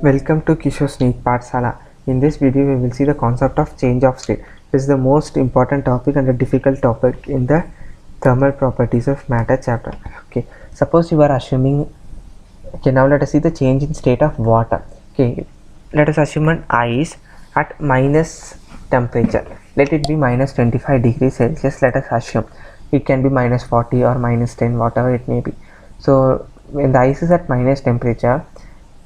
Welcome to Kishore's NEET Pathshala. In this video, we will see the concept of change of state. This is the most important topic and a difficult topic in the thermal properties of matter chapter. Okay, suppose you are assuming. Okay, now let us see the change in state of water. Okay, let us assume an ice at minus temperature. Let it be minus 25 degrees Celsius. Let us assume it can be minus 40 or minus 10, whatever it may be. So when the ice is at minus temperature,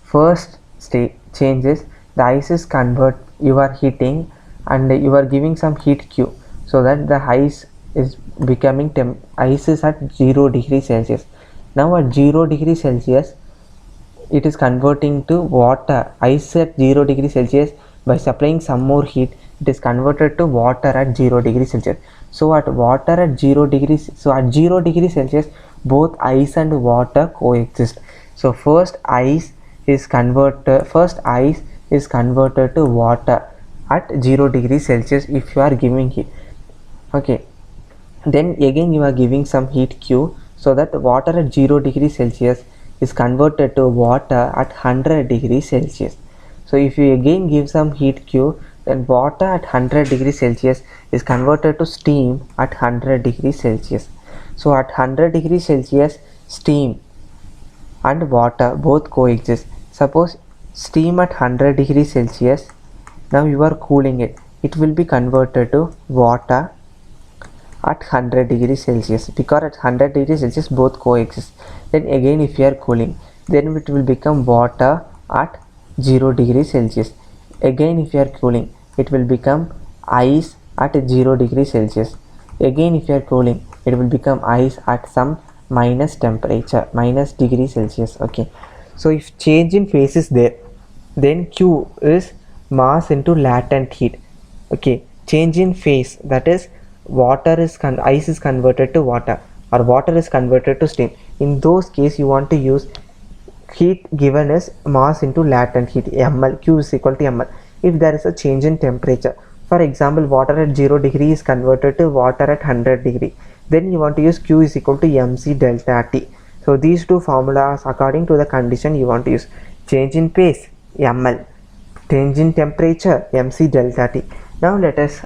first state changes, the ice is convert, you are heating and you are giving some heat Q, so that the ice is becoming ice is at 0 degrees Celsius. Now at 0 degrees Celsius it is converting to water. Ice at 0 degrees Celsius, by supplying some more heat, it is converted to water at 0 degrees Celsius. So at 0 degrees Celsius, both ice and water coexist. So first ice is converted to water at 0 degrees Celsius if you are giving heat. Okay, then again you are giving some heat Q, so that water at 0 degrees Celsius is converted to water at 100 degrees Celsius. So if you again give some heat Q, then water at 100 degrees Celsius is converted to steam at 100 degrees Celsius. So at 100 degrees Celsius, steam and water both coexist. Suppose steam at 100 degrees Celsius, now you are cooling it, it will be converted to water at 100 degrees Celsius, because at 100 degrees Celsius both coexist. Then again if you are cooling, then it will become water at 0 degrees Celsius. Again if you are cooling, it will become ice at 0 degrees Celsius. Again if you are cooling, it will become ice at some minus temperature, minus degree Celsius. Okay, so if change in phase is there, then Q is mass into latent heat. Okay, change in phase, that is ice is converted to water or water is converted to steam. In those case you want to use heat given as mass into latent heat, ml. Q is equal to ml if there is a change in temperature. For example, water at 0 degree is converted to water at 100 degree, then you want to use Q is equal to mc delta T. So these two formulas, according to the condition, you want to use change in phase ml, change in temperature mc delta T. Now let us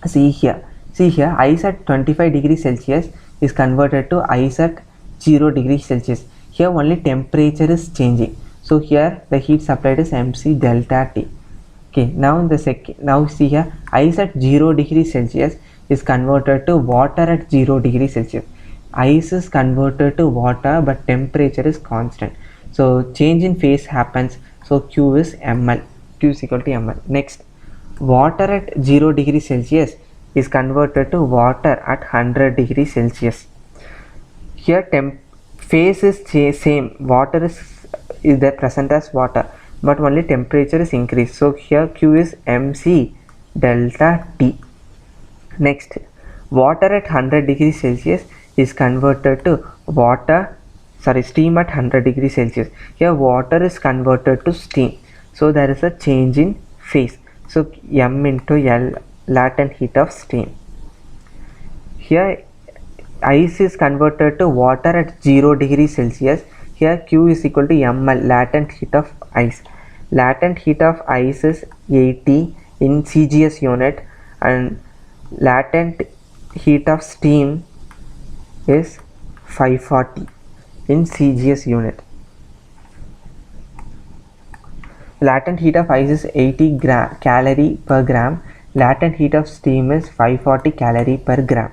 see here, ice at 25 degrees Celsius is converted to ice at 0 degrees Celsius. Here only temperature is changing, so here the heat supplied is mc delta T. Okay, now in the second, now see here, ice at 0 degrees Celsius is converted to water at 0 degrees Celsius. Ice is converted to water but temperature is constant, so change in phase happens, so Q is ml, Q is equal to ml. Next, water at 0 degrees Celsius is converted to water at 100 degrees Celsius. Here phase is same, water is there present as water, but only temperature is increased, so here Q is mc delta T. Next, water at 100 degrees Celsius is converted to steam at 100 degrees Celsius. Here water is converted to steam, so there is a change in phase, so m into L, latent heat of steam. Here ice is converted to water at 0 degrees Celsius. Here Q is equal to ml, latent heat of ice. Latent heat of ice is 80 in CGS unit, and latent heat of steam is 540 in CGS unit. Latent heat of ice is 80 calorie per gram. Latent heat of steam is 540 calorie per gram.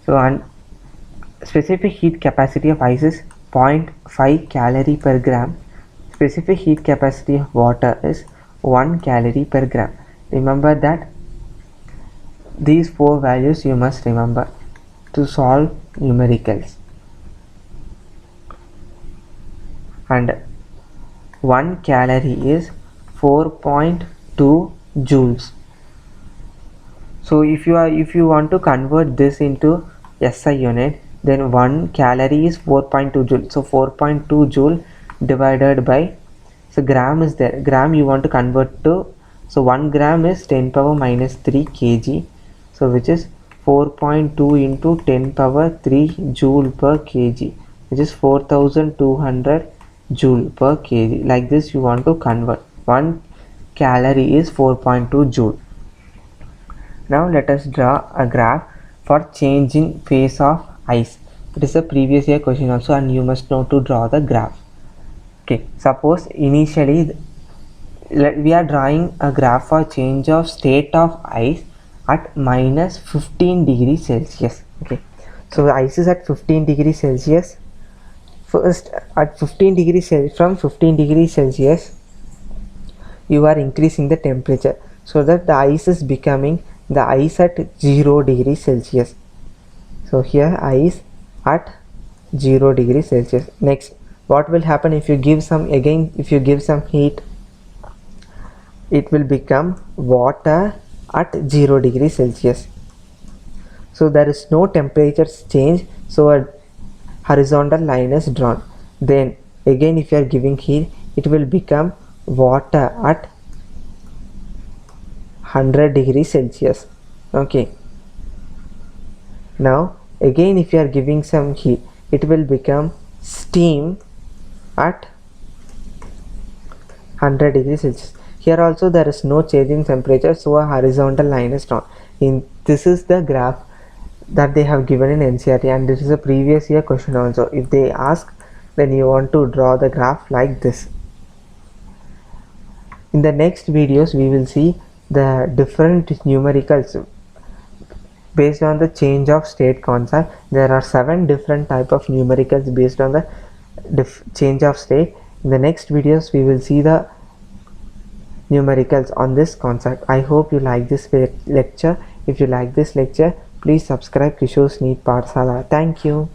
So, and specific heat capacity of ice is 0.5 calorie per gram. Specific heat capacity of water is 1 calorie per gram. Remember that these four values you must remember to solve numericals. And 1 calorie is 4.2 joules. So if you want to convert this into SI unit, then 1 calorie is 4.2 joule. So 4.2 joule divided by, so gram is there, gram you want to convert to, so 1 gram is 10 power minus 3 kg, so which is 4.2 into 10 power 3 joule per kg, which is 4200 joule per kg. Like this you want to convert. 1 calorie is 4.2 joule. Now let us draw a graph for change in phase of ice. It is a previous year question also, and you must know to draw the graph. Okay, suppose initially we are drawing a graph for change of state of ice at minus 15 degrees Celsius. Okay, so the ice is at 15 degrees Celsius. First at 15 degrees Celsius, from 15 degrees Celsius you are increasing the temperature so that the ice is becoming the ice at 0 degrees Celsius. So here ice at 0 degrees Celsius. Next, what will happen if you give some, again if you give some heat, it will become water at 0 degrees Celsius. So there is no temperature change, so a horizontal line is drawn. Then again if you are giving heat, it will become water at 100 degrees Celsius. Okay, now again if you are giving some heat, it will become steam at 100 degrees Celsius. Here also there is no change in temperature, so a horizontal line is drawn. This is the graph that they have given in NCERT, and this is a previous year question also. If they ask, then you want to draw the graph like this. In the next videos we will see the different numericals based on the change of state concept. There are 7 different type of numericals based on the change of state. In the next videos we will see the numericals on this concept. I hope you like this lecture. If you like this lecture, please subscribe Kishore's NEET Pathshala. Thank you.